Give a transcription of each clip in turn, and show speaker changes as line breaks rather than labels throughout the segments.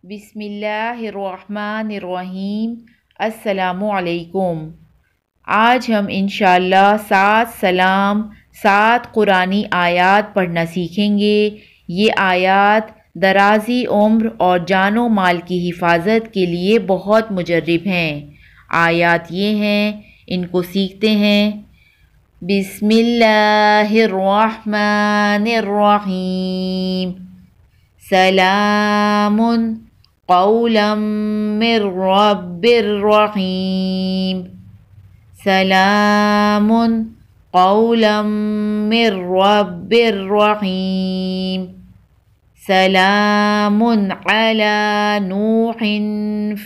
بسم اللہ الرحمن الرحیم۔ السلام علیکم۔ آج ہم انشاءاللہ 7 سلام 7 قرآنی آیات پڑھنا سیکھیں گے۔ یہ آیات درازی عمر اور جان و مال کی حفاظت کے لیے بہت مجرب ہیں۔ آیات یہ ہیں، ان کو سیکھتے ہیں۔ بسم اللہ الرحمن الرحیم۔ سلام قولا من رب الرحیم۔ سلام قولا من رب الرحیم۔ سلام علی نوح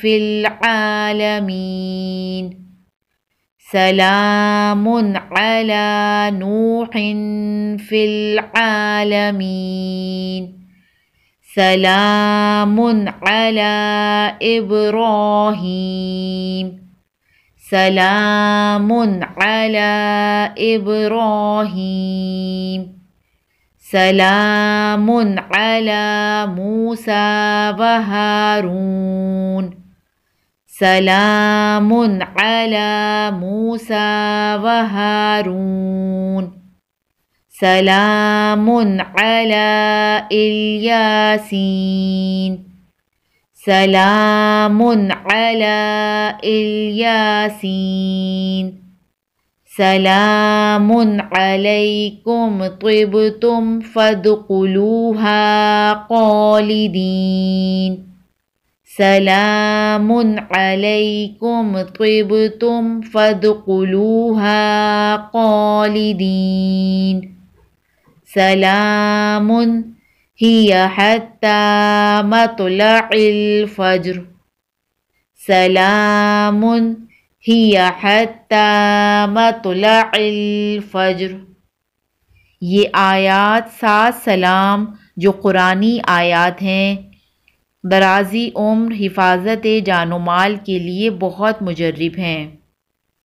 فی العالمین۔ سلام علی نوح فی العالمین۔ سلام علی ابراہیم۔ سلام علی ابراہیم۔ سلام علی موسیٰ و ہارون۔ سلام علی موسیٰ و ہارون۔ سلام علی الیاسین۔ سلام علی الیاسین۔ سلام علیکم طبتم فادخلوها خالدین۔ سلام علیکم طبتم فادخلوها خالدین۔ سلام ہی حتی مطلع الفجر۔ سلام ہی حتی مطلع الفجر۔ یہ آیات 7 سلام جو قرآنی آیات ہیں، درازی عمر، حفاظت جان و مال کے لیے بہت مجرب ہیں۔